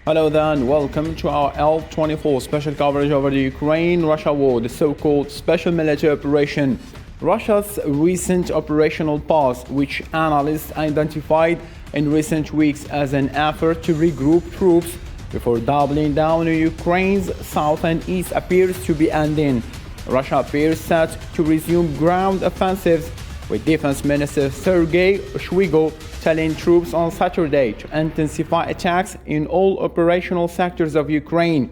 Hello there and welcome to our L24 special coverage over the Ukraine-Russia war, the so-called special military operation. Russia's recent operational pause, which analysts identified in recent weeks as an effort to regroup troops before doubling down on Ukraine's south and east, appears to be ending. Russia appears set to resume ground offensives, with Defense Minister Sergei Shoigu telling troops on Saturday to intensify attacks in all operational sectors of Ukraine.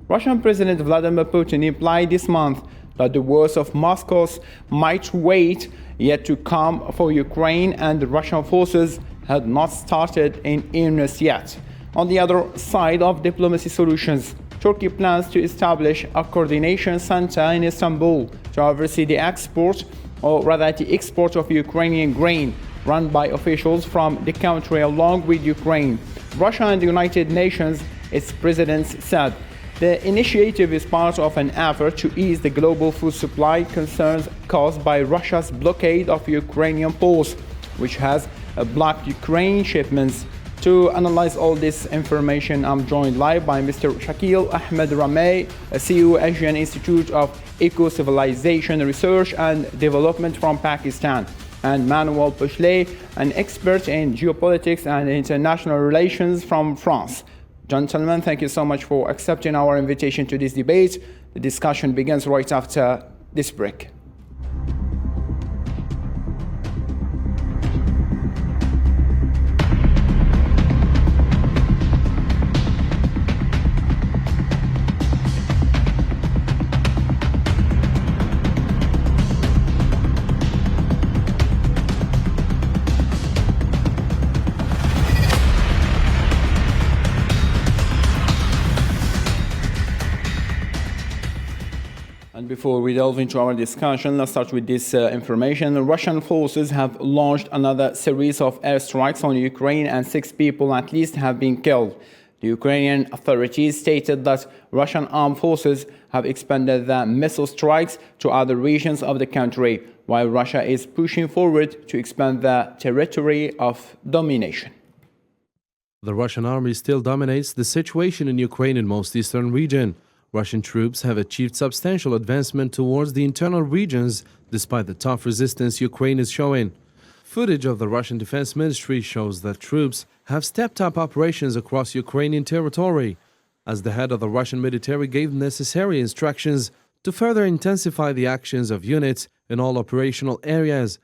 Russian President Vladimir Putin implied this month that the worst of Moscow's might wait yet to come for Ukraine, and the Russian forces had not started in earnest yet. On the other side of diplomacy solutions, Turkey plans to establish a coordination center in Istanbul to oversee the export, or rather the export of Ukrainian grain, run by officials from the country along with Ukraine. Russia and the United Nations, its presidents said. The initiative is part of an effort to ease the global food supply concerns caused by Russia's blockade of Ukrainian ports, which has blocked Ukraine shipments. To analyze all this information, I'm joined live by Mr. Shakil Ahmed Ramey, CEO, Asian Institute of Eco-Civilization Research and Development from Pakistan, and Manuel Puchelet, an expert in geopolitics and international relations from France. Gentlemen, thank you so much for accepting our invitation to this debate. The discussion begins right after this break. Before we delve into our discussion, let's start with this information. Russian forces have launched another series of airstrikes on Ukraine, and 6 people at least have been killed. The Ukrainian authorities stated that Russian armed forces have expanded the missile strikes to other regions of the country, while Russia is pushing forward to expand the territory of domination. The Russian army still dominates the situation in Ukraine and most eastern region. Russian troops have achieved substantial advancement towards the internal regions despite the tough resistance Ukraine is showing. Footage of the Russian Defense Ministry shows that troops have stepped up operations across Ukrainian territory, as the head of the Russian military gave necessary instructions to further intensify the actions of units in all operational areas.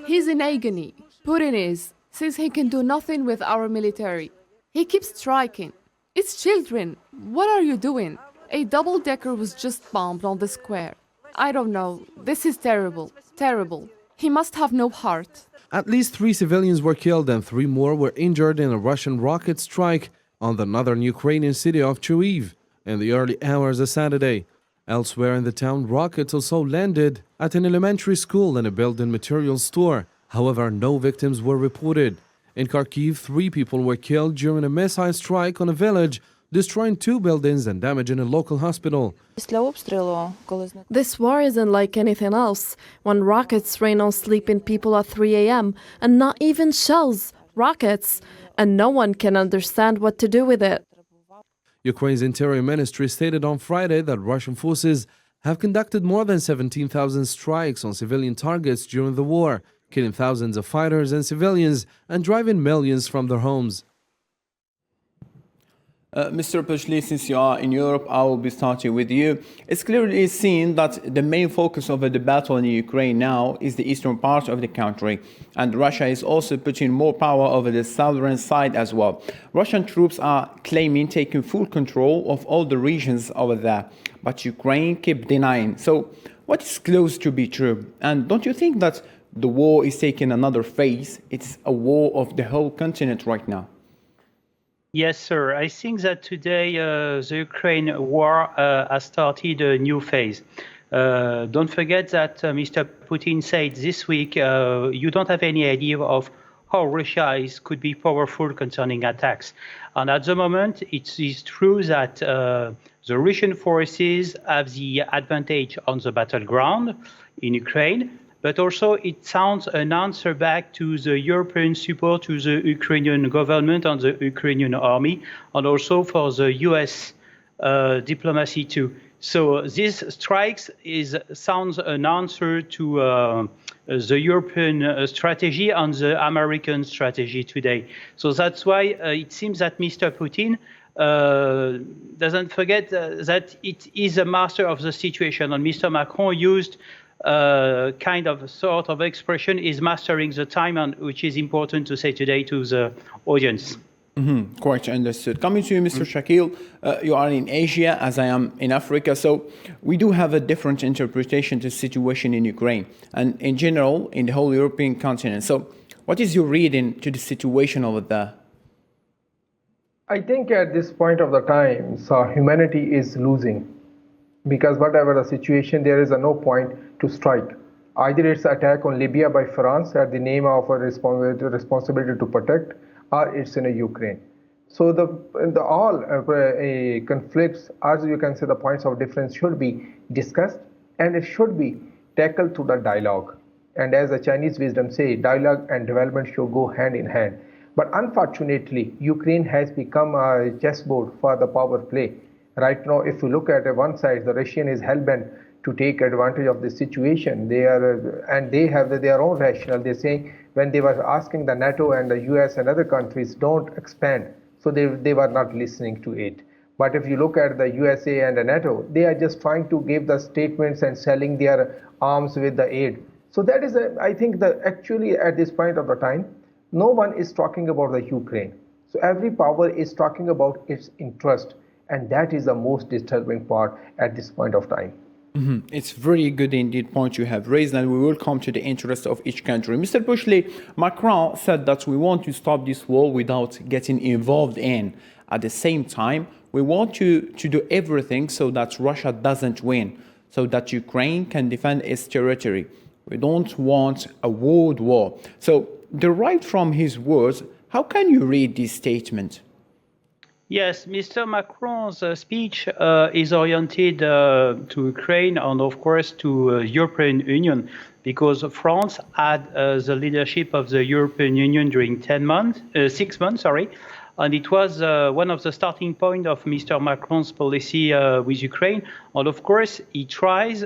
He's in agony. Putin says he can do nothing with our military. He keeps striking. It's children. What are you doing? A double-decker was just bombed on the square. I don't know. This is terrible. Terrible. He must have no heart. At least 3 civilians were killed and 3 more were injured in a Russian rocket strike on the northern Ukrainian city of Chuiv in the early hours of Saturday. Elsewhere in the town, rockets also landed at an elementary school and a building materials store. However, no victims were reported. In Kharkiv, 3 people were killed during a missile strike on a village, destroying 2 buildings and damaging a local hospital. This war isn't like anything else. When rockets rain on sleeping people at 3 a.m. and not even shells, rockets, and no one can understand what to do with it. Ukraine's Interior Ministry stated on Friday that Russian forces have conducted more than 17,000 strikes on civilian targets during the war, killing thousands of fighters and civilians and driving millions from their homes. Mr. Puchelet, since you are in Europe, I will be starting with you. It's clearly seen that the main focus of the battle in Ukraine now is the eastern part of the country, and Russia is also putting more power over the southern side as well. Russian troops are claiming taking full control of all the regions over there, but Ukraine keep denying. So what is close to be true? And don't you think that the war is taking another phase? It's a war of the whole continent right now. Yes, sir. I think that today the Ukraine war has started a new phase. Don't forget that Mr. Putin said this week, you don't have any idea of how Russia could be powerful concerning attacks. And at the moment, it is true that the Russian forces have the advantage on the battleground in Ukraine. but also it sounds an answer back to the European support to the Ukrainian government and the Ukrainian army, and also for the US diplomacy too. So this strikes sounds an answer to the European strategy and the American strategy today. So that's why it seems that Mr. Putin doesn't forget that it is a master of the situation. And Mr. Macron used kind of sort of expression is mastering the time, and which is important to say today to the audience. Quite understood. Coming to you, Mr. Shakil, you are in Asia, as I am in Africa, so we do have a different interpretation to the situation in Ukraine and in general in the whole European continent. So what is your reading to the situation over there? I think at this point of the time, so humanity is losing, because whatever the situation, there is no point to strike. Either it's attack on Libya by France at the name of a responsibility to protect, or it's in Ukraine. So all conflicts, as you can say, the points of difference should be discussed, and it should be tackled through the dialogue. And as the Chinese wisdom say, dialogue and development should go hand in hand. But unfortunately, Ukraine has become a chessboard for the power play. Right now, if you look at one side, the Russian is hell-bent to take advantage of the situation. They have their own rationale. They're saying when they were asking the NATO and the US and other countries don't expand, so they were not listening to it. But if you look at the USA and the NATO, they are just trying to give the statements and selling their arms with the aid. So that is, I think, that actually at this point of the time, no one is talking about the Ukraine. So every power is talking about its interest, and that is the most disturbing part at this point of time. It's very good indeed point you have raised, and we will come to the interest of each country. Mr. Bushley, Macron said that we want to stop this war without getting involved in. At the same time, we want to do everything so that Russia doesn't win, so that Ukraine can defend its territory. We don't want a world war. So, derived from his words, how can you read this statement? Yes, Mr. Macron's speech is oriented to Ukraine and, of course, to European Union, because France had the leadership of the European Union during 6 months, and it was one of the starting points of Mr. Macron's policy with Ukraine. And of course, he tried,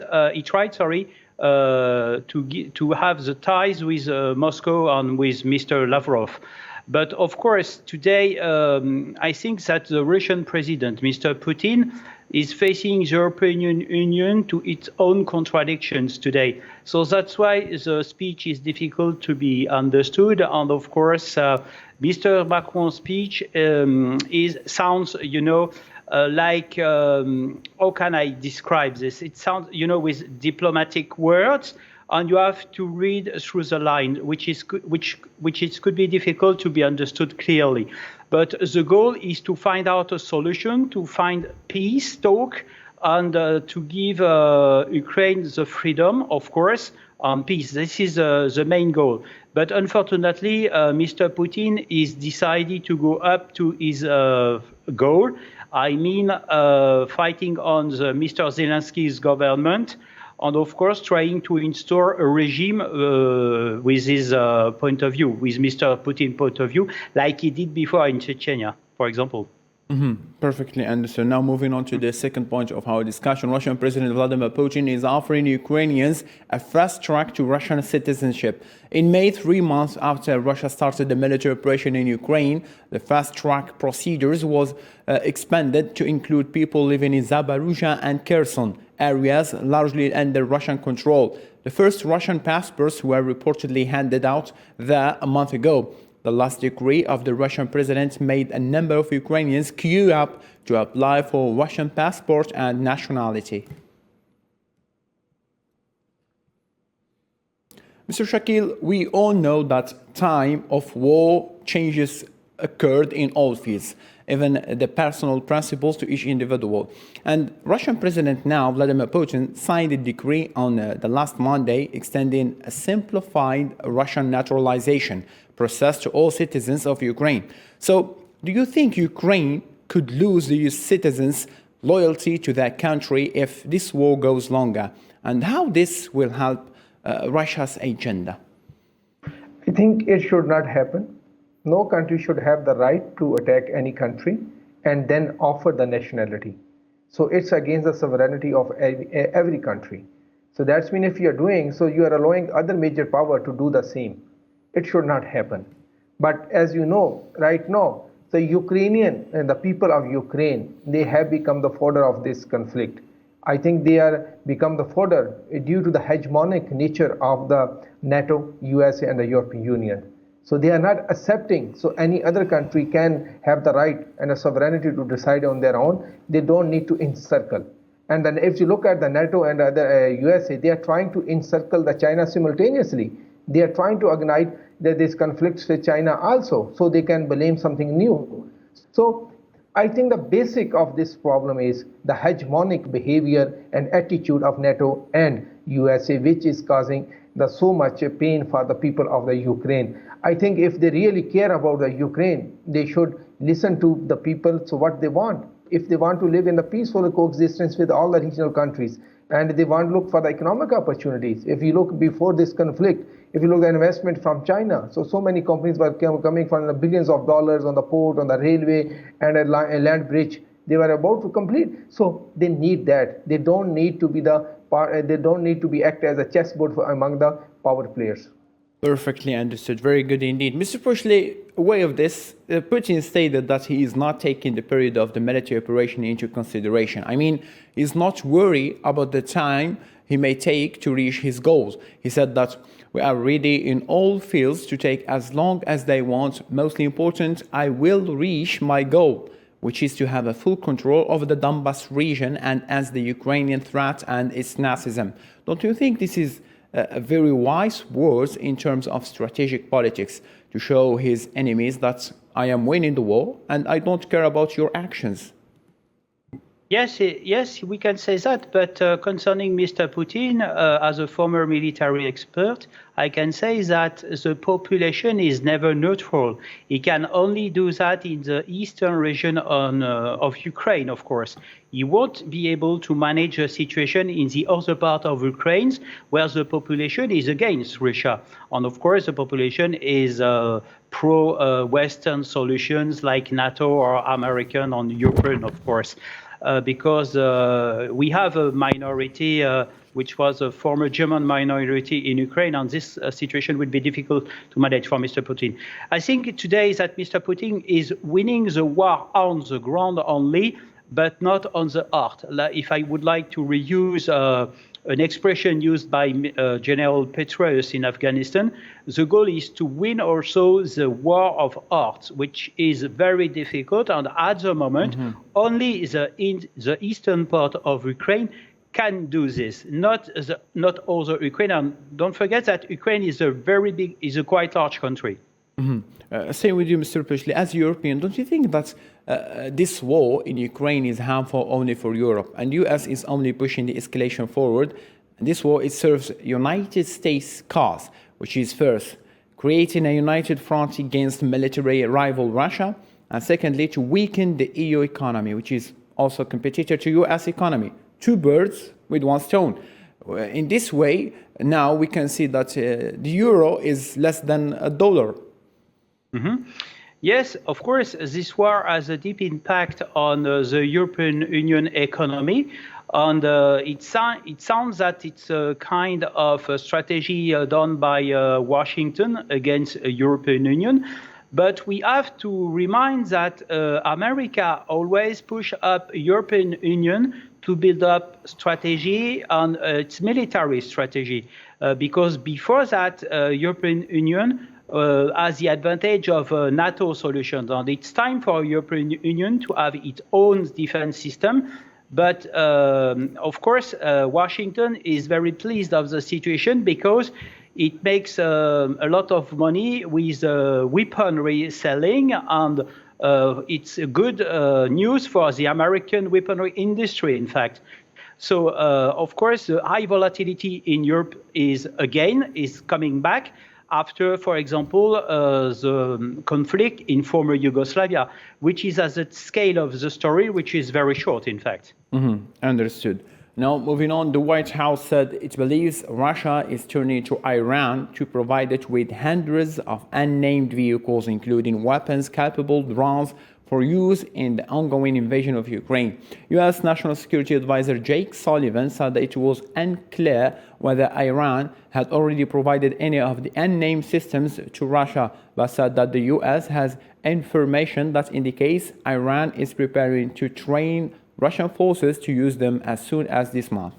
to have the ties with Moscow and with Mr. Lavrov. But of course, today, I think that the Russian president, Mr. Putin, is facing the European Union to its own contradictions today. So that's why the speech is difficult to be understood. And of course, Mr. Macron's speech sounds, like, how can I describe this? It sounds, with diplomatic words, and you have to read through the line, which could be difficult to be understood clearly. But the goal is to find out a solution, to find peace talk, and to give Ukraine the freedom, of course, and peace. This is the main goal. But unfortunately, Mr. Putin is decided to go up to his goal. I mean, fighting on Mr. Zelensky's government, and of course, trying to install a regime with his point of view, with Mr. Putin's point of view, like he did before in Chechnya, for example. Perfectly understood. Now moving on to the second point of our discussion. Russian President Vladimir Putin is offering Ukrainians a fast track to Russian citizenship. In May, 3 months after Russia started the military operation in Ukraine, the fast track procedures was expanded to include people living in Zaporizhzhia and Kherson, areas largely under Russian control. The first Russian passports were reportedly handed out there a month ago. The last decree of the Russian president made a number of Ukrainians queue up to apply for Russian passport and nationality. Mr. Shakil, we all know that time of war changes occurred in all fields, even the personal principles to each individual. And Russian President now, Vladimir Putin, signed a decree on the last Monday extending a simplified Russian naturalization process to all citizens of Ukraine. So, do you think Ukraine could lose these citizens' loyalty to their country if this war goes longer? And how this will help Russia's agenda? I think it should not happen. No country should have the right to attack any country and then offer the nationality. So it's against the sovereignty of every country. So that's mean if you're doing, so you are allowing other major power to do the same. It should not happen. But as you know, right now, the Ukrainian and the people of Ukraine, they have become the fodder of this conflict. I think they are become the fodder due to the hegemonic nature of the NATO, USA, and the European Union. So they are not accepting, so any other country can have the right and the sovereignty to decide on their own. They don't need to encircle. And then if you look at the NATO and the USA, they are trying to encircle the China simultaneously. They are trying to ignite this conflict with China also, so they can blame something new. So I think the basic of this problem is the hegemonic behavior and attitude of NATO and USA, which is causing so much pain for the people of the Ukraine. I think if they really care about the Ukraine, they should listen to the people, so what they want. If they want to live in the peaceful coexistence with all the regional countries, and they want to look for the economic opportunities. If you look before this conflict, if you look at investment from China, so many companies were coming from the billions of dollars on the port, on the railway, and a land bridge. They were about to complete. So they need that. They don't need to be act as a chessboard among the power players. Perfectly understood. Very good indeed. Mr. Pushley, away of this, Putin stated that he is not taking the period of the military operation into consideration. I mean, he's not worried about the time he may take to reach his goals. He said that we are ready in all fields to take as long as they want. Mostly important, I will reach my goal, which is to have a full control over the Donbas region and as the Ukrainian threat and its Nazism. Don't you think this is a very wise words in terms of strategic politics to show his enemies that I am winning the war and I don't care about your actions? Yes, we can say that. But concerning Mr. Putin, as a former military expert, I can say that the population is never neutral. He can only do that in the eastern region of Ukraine, of course. He won't be able to manage a situation in the other part of Ukraine where the population is against Russia. And of course, the population is pro-Western solutions like NATO or American on Ukraine, of course. Because we have a minority, which was a former German minority in Ukraine, and this situation would be difficult to manage for Mr. Putin. I think today that Mr. Putin is winning the war on the ground only, but not on the heart. If I would like to reuse an expression used by General Petraeus in Afghanistan, the goal is to win also the war of hearts, which is very difficult. And at the moment, only the eastern part of Ukraine can do this, not other Ukraine. And don't forget that Ukraine is a quite large country. Same with you, Mr. Pushley. As a European, don't you think that this war in Ukraine is harmful only for Europe, and US is only pushing the escalation forward? And this war, it serves United States' cause, which is first, creating a united front against military rival Russia, and secondly, to weaken the EU economy, which is also a competitor to US economy. Two birds with one stone. In this way, now we can see that the euro is less than $1. Yes, of course, this war has a deep impact on the European Union economy. And it sounds that it's a kind of a strategy done by Washington against the European Union. But we have to remind that America always push up European Union to build up strategy and its military strategy. Because before that, European Union has the advantage of NATO solutions. And it's time for European Union to have its own defense system. But of course, Washington is very pleased of the situation because it makes a lot of money with weaponry selling, and it's good news for the American weaponry industry, in fact. So, of course, the high volatility in Europe is coming back after, for example, the conflict in former Yugoslavia, which is at the scale of the story, which is very short, in fact. Understood. Now, moving on, the White House said it believes Russia is turning to Iran to provide it with hundreds of unnamed vehicles, including weapons-capable drones, for use in the ongoing invasion of Ukraine. U.S. National Security Advisor Jake Sullivan said that it was unclear whether Iran had already provided any of the unnamed systems to Russia, but said that the U.S. has information that indicates Iran is preparing to train Russian forces to use them as soon as this month.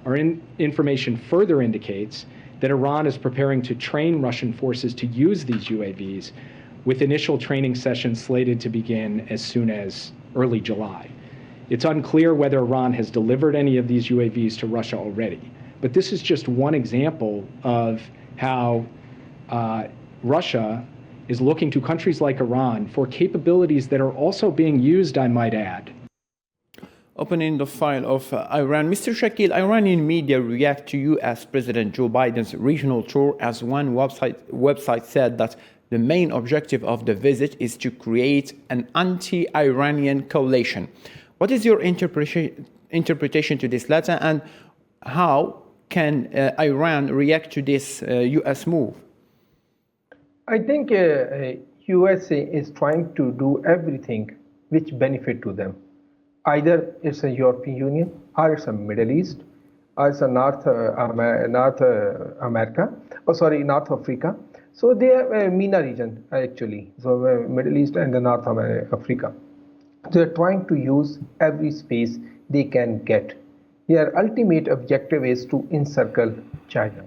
Our information further indicates that Iran is preparing to train Russian forces to use these UAVs, with initial training sessions slated to begin as soon as early July. It's unclear whether Iran has delivered any of these UAVs to Russia already, but this is just one example of how Russia is looking to countries like Iran for capabilities that are also being used, I might add. Opening the file of Iran, Mr. Shakil, Iranian media react to U.S. President Joe Biden's regional tour, as one website said that the main objective of the visit is to create an anti-Iranian coalition. What is your interpretation to this letter, and how can Iran react to this U.S. move? I think USA is trying to do everything which benefit to them. Either it's a European Union, or it's a Middle East, or it's a North Africa. So they are a MENA region actually, so Middle East and the North Africa. They're trying to use every space they can get. Their ultimate objective is to encircle China.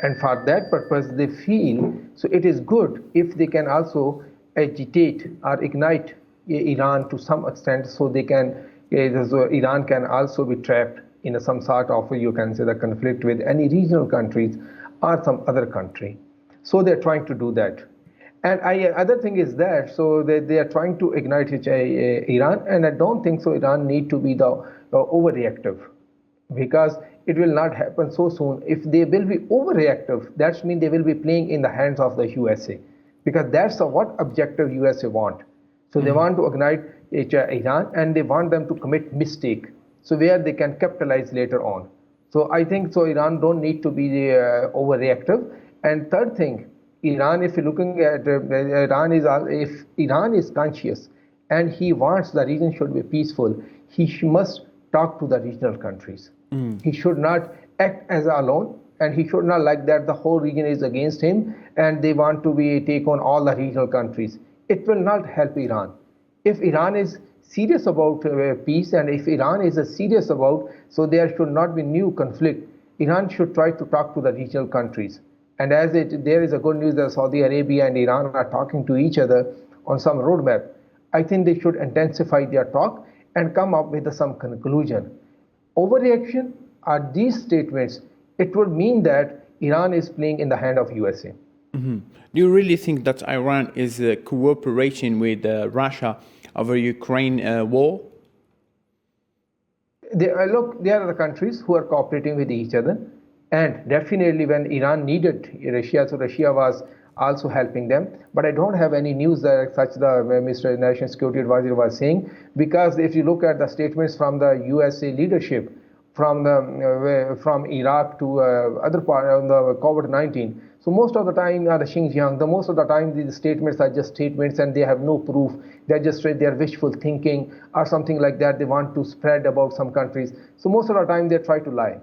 And for that purpose, they feel, so it is good if they can also agitate or ignite Iran to some extent, so they can, so Iran can also be trapped in some sort of, you can say, the conflict with any regional countries or some other country. So they're trying to do that. And other thing is that, so they are trying to ignite Iran, and I don't think so Iran need to be the overreactive, because it will not happen so soon. If they will be overreactive, that means they will be playing in the hands of the USA, because that's what objective USA want. So they want to ignite Iran, and they want them to commit mistake, so where they can capitalize later on. So I think so Iran don't need to be overreactive. And third thing, Iran, if you're looking at if Iran is conscious and he wants the region should be peaceful, he must talk to the regional countries. He should not act as alone, and he should not like that the whole region is against him and they want to take on all the regional countries. It will not help Iran. If Iran is serious about peace, and if Iran is serious about, so there should not be new conflict, Iran should try to talk to the regional countries. And as there is a good news that Saudi Arabia and Iran are talking to each other on some roadmap, I think they should intensify their talk and come up with some conclusion. Overreaction are these statements, it would mean that Iran is playing in the hand of USA. Do you really think that Iran is cooperating with Russia over Ukraine war? There are the countries who are cooperating with each other, and definitely when Iran needed Russia, so Russia was also helping them. But I don't have any news that such the Mr. National Security Advisor was saying, because if you look at the statements from the USA leadership, from Iraq to other part of the COVID-19, so most of the time the Xinjiang, most of the time these statements are just statements and they have no proof. They're just they're wishful thinking or something like that. They want to spread about some countries. So most of the time they try to lie.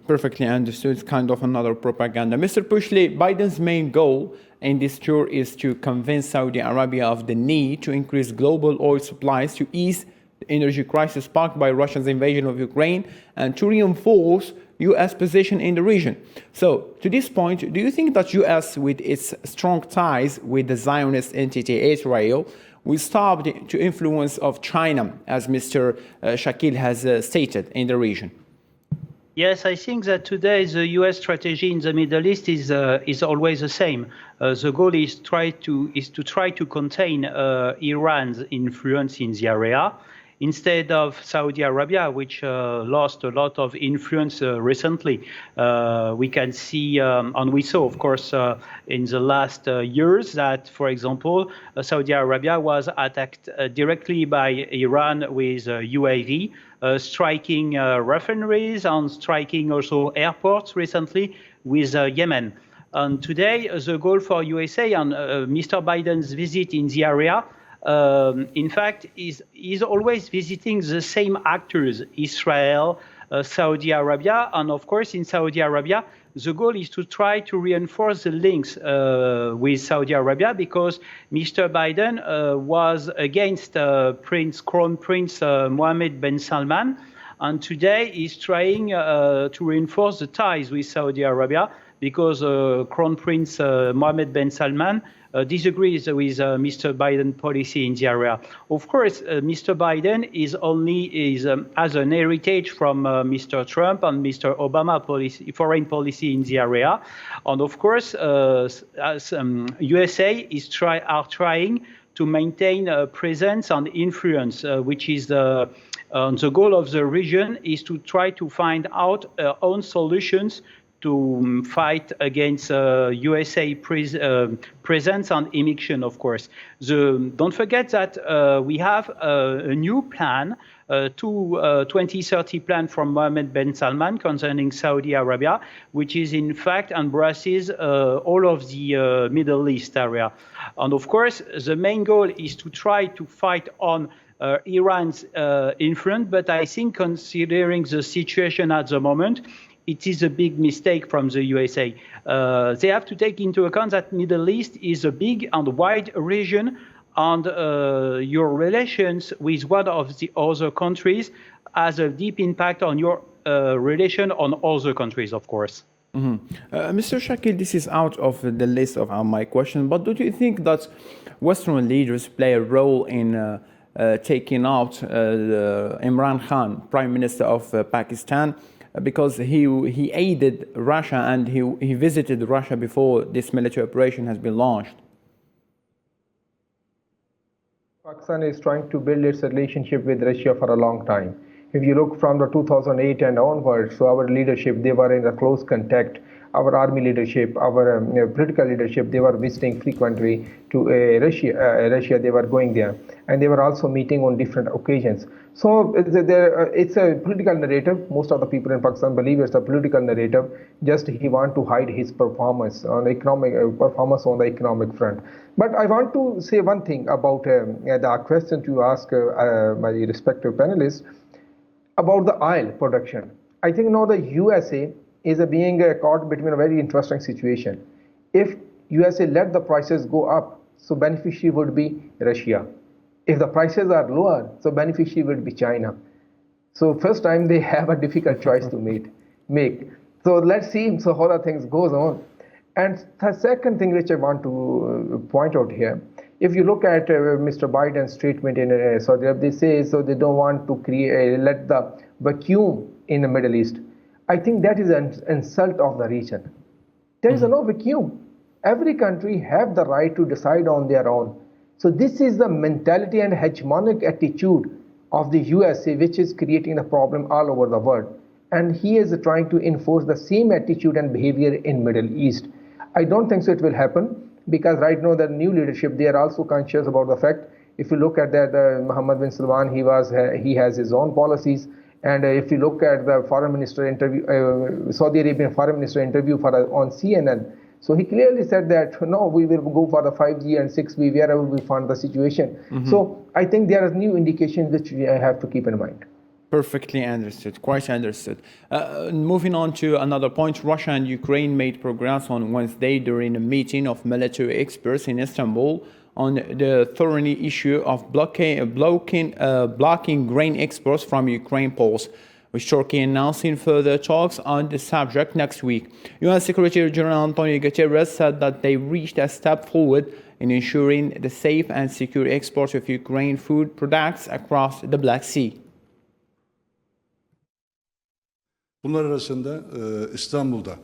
Perfectly understood. It's kind of another propaganda. Mr. Pushley, Biden's main goal in this tour is to convince Saudi Arabia of the need to increase global oil supplies to ease the energy crisis sparked by Russia's invasion of Ukraine and to reinforce U.S. position in the region. So, to this point, do you think that U.S., with its strong ties with the Zionist entity Israel, will stop the influence of China, as Mr. Shakil has stated, in the region? Yes, I think that today the U.S. strategy in the Middle East is always the same. The goal is to try to contain Iran's influence in the area, instead of Saudi Arabia, which lost a lot of influence recently. We can see, and we saw, of course, in the last years that, for example, Saudi Arabia was attacked directly by Iran with UAV. striking refineries and striking also airports recently with Yemen. And today, the goal for USA and Mr. Biden's visit in the area, in fact, is always visiting the same actors, Israel, Saudi Arabia, and of course, in Saudi Arabia, the goal is to try to reinforce the links with Saudi Arabia because Mr. Biden was against Crown Prince Mohammed bin Salman, and today he's trying to reinforce the ties with Saudi Arabia because Crown Prince Mohammed bin Salman disagrees with Mr. Biden's policy in the area. Of course, Mr. Biden has an heritage from Mr. Trump and Mr. Obama foreign policy in the area, and of course, USA are trying to maintain a presence and influence, which is the goal of the region is to try to find out own solutions to fight against USA presence and immigration, of course. Don't forget that we have a new plan, 2030 plan from Mohammed bin Salman concerning Saudi Arabia, which is in fact embraces all of the Middle East area. And of course, the main goal is to try to fight on Iran's influence, but I think considering the situation at the moment, it is a big mistake from the USA. They have to take into account that Middle East is a big and wide region, and your relations with one of the other countries has a deep impact on your relation on other countries, of course. Mr. Shakil, this is out of the list of my questions, but do you think that Western leaders play a role in taking out Imran Khan, Prime Minister of Pakistan, because he aided Russia and he visited Russia before this military operation has been launched? Pakistan is trying to build its relationship with Russia for a long time. If you look from the 2008 and onwards, so our leadership, they were in a close contact. Our army leadership, our political leadership, they were visiting frequently to Russia. They were going there, and they were also meeting on different occasions. So it's a political narrative. Most of the people in Pakistan believe it's a political narrative. Just he want to hide his performance on economic performance on the economic front. But I want to say one thing about the question you ask my respective panelists about the oil production. I think now the USA is being caught between a very interesting situation. If USA let the prices go up, so beneficiary would be Russia. If the prices are lower, so beneficiary would be China. So first time they have a difficult choice to make. So let's see so how the things goes on. And the second thing which I want to point out here, if you look at Mr. Biden's statement in Saudi Arabia, they say so they don't want to let the vacuum in the Middle East. I think that is an insult of the region. There is no vacuum. Every country have the right to decide on their own. So this is the mentality and hegemonic attitude of the USA which is creating a problem all over the world. And he is trying to enforce the same attitude and behavior in Middle East. I don't think so it will happen because right now the new leadership, they are also conscious about the fact, if you look at that Mohammed bin Salman, he has his own policies. And if you look at the foreign minister interview, Saudi Arabian foreign minister interview on CNN, so he clearly said that, no, we will go for the 5G and 6G wherever we find the situation. So I think there are new indications which we have to keep in mind. Perfectly understood, quite understood. Moving on to another point, Russia and Ukraine made progress on Wednesday during a meeting of military experts in Istanbul on the thorny issue of blocking grain exports from Ukraine ports, with Turkey announcing further talks on the subject next week. UN Secretary General Antonio Guterres said that they reached a step forward in ensuring the safe and secure export of Ukraine food products across the Black Sea. Bunlar arasında İstanbul'da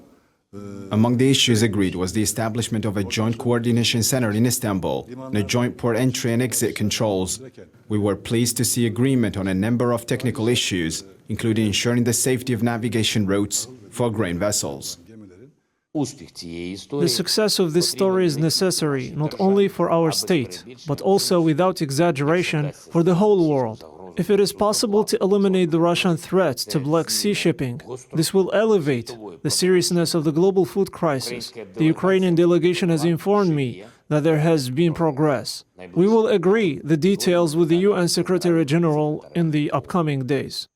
Among the issues agreed was the establishment of a joint coordination center in Istanbul and a joint port entry and exit controls. We were pleased to see agreement on a number of technical issues, including ensuring the safety of navigation routes for grain vessels. The success of this story is necessary not only for our state, but also, without exaggeration, for the whole world. If it is possible to eliminate the Russian threat to Black Sea shipping, this will elevate the seriousness of the global food crisis. The Ukrainian delegation has informed me that there has been progress. We will agree the details with the UN Secretary General in the upcoming days.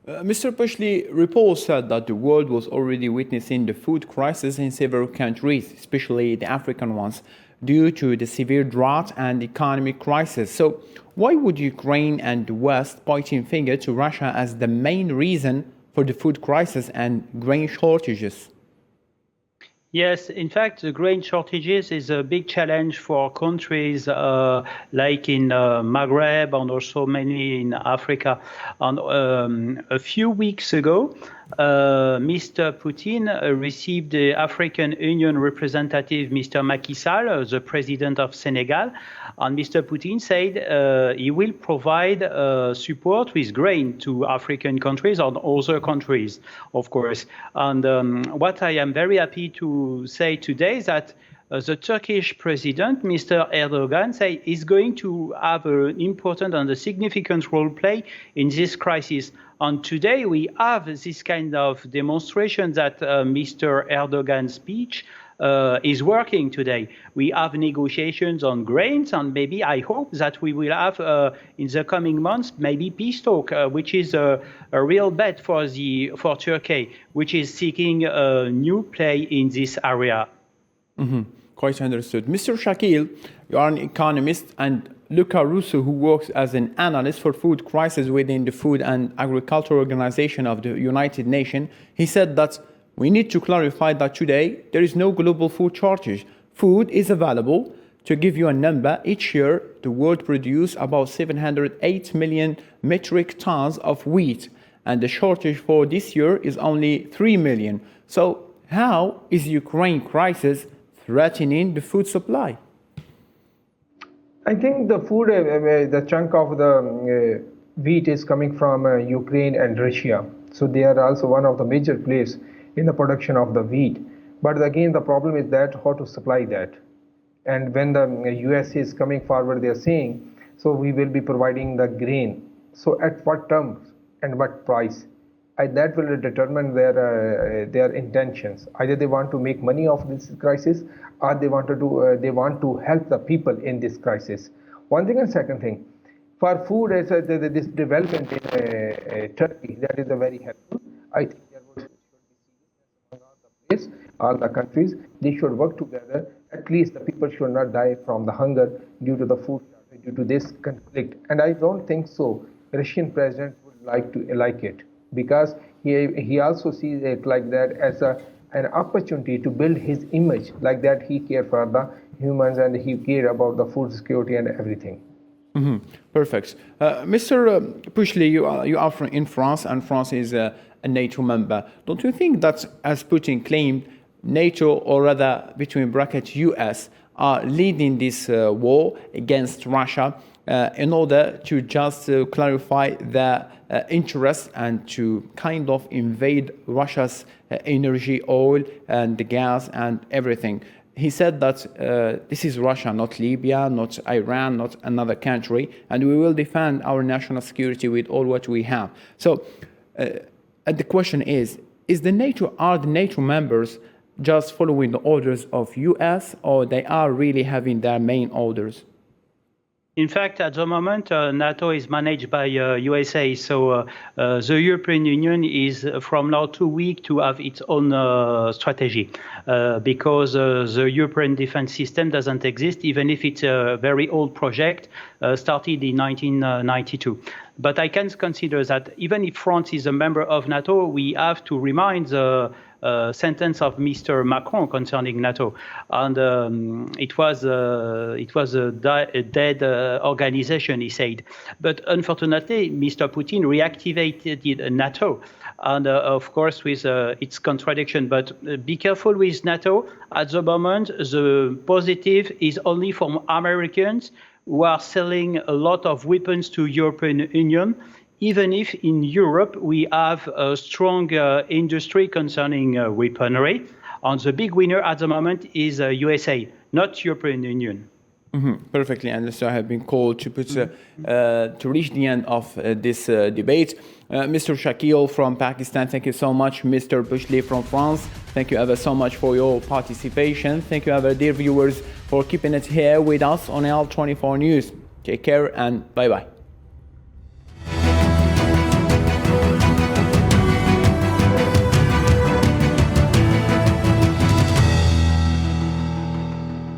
Mr. Pushley, reports said that the world was already witnessing the food crisis in several countries, especially the African ones, due to the severe drought and economic crisis. So why would Ukraine and the West pointing finger to Russia as the main reason for the food crisis and grain shortages? Yes, in fact, the grain shortages is a big challenge for countries like in Maghreb and also mainly in Africa. And a few weeks ago, Mr. Putin received the African Union representative, Mr. Macky Sall, the president of Senegal, and Mr. Putin said he will provide support with grain to African countries and other countries, of course. And what I am very happy to say today is that the Turkish president, Mr. Erdogan, say is going to have an important and a significant role play in this crisis. And today we have this kind of demonstration that Mr. Erdogan's speech is working today. We have negotiations on grains, and maybe I hope that we will have in the coming months maybe peace talk, which is a real bet for Turkey, which is seeking a new play in this area. Mm-hmm. Quite understood. Mr. Shakil, you are an economist, and Luca Russo, who works as an analyst for food crisis within the Food and Agriculture Organization of the United Nations, he said that we need to clarify that today there is no global food shortage. Food is available. To give you a number, each year the world produces about 708 million metric tons of wheat, and the shortage for this year is only 3 million. So how is the Ukraine crisis threatening the food supply? I think the food, the chunk of the wheat is coming from Ukraine and Russia. So they are also one of the major players in the production of the wheat. But again, the problem is that how to supply that. And when the US is coming forward, they are saying, so we will be providing the grain. So at what terms and what price? That will determine their intentions. Either they want to make money off this crisis, or they want to help the people in this crisis. One thing, and second thing, for food, as this development in Turkey, that is a very helpful. I think there should be seriousness among all the countries. They should work together. At least the people should not die from the hunger due to the food shortage, due to this conflict. And I don't think so. Russian president would like it, because he also sees it like that as an opportunity to build his image, like that he cared for the humans and he cared about the food security and everything. Mm-hmm. Perfect. Mr. Pushley, you are in France, and France is a NATO member. Don't you think that, as Putin claimed, NATO, or rather between brackets US, are leading this war against Russia in order to just clarify their interest and to kind of invade Russia's energy, oil and the gas and everything? He said that this is Russia, not Libya, not Iran, not another country, and we will defend our national security with all what we have. So the question is are the NATO members just following the orders of US, or they are really having their main orders? In fact, at the moment, NATO is managed by USA. So the European Union is from now too weak to have its own strategy because the European defense system doesn't exist, even if it's a very old project started in 1992. But I can consider that even if France is a member of NATO, we have to remind the sentence of Mr. Macron concerning NATO, and it was a dead organization, he said. But unfortunately, Mr. Putin reactivated NATO, and of course with its contradiction. But be careful with NATO. At the moment, the positive is only from Americans who are selling a lot of weapons to European Union, even if in Europe we have a strong industry concerning weaponry. And the big winner at the moment is USA, not European Union. Perfectly understood. I have been called to to reach the end of this debate. Mr. Shakil from Pakistan, thank you so much. Mr. Bushley from France, thank you ever so much for your participation. Thank you ever, dear viewers, for keeping it here with us on L24 News. Take care and bye-bye.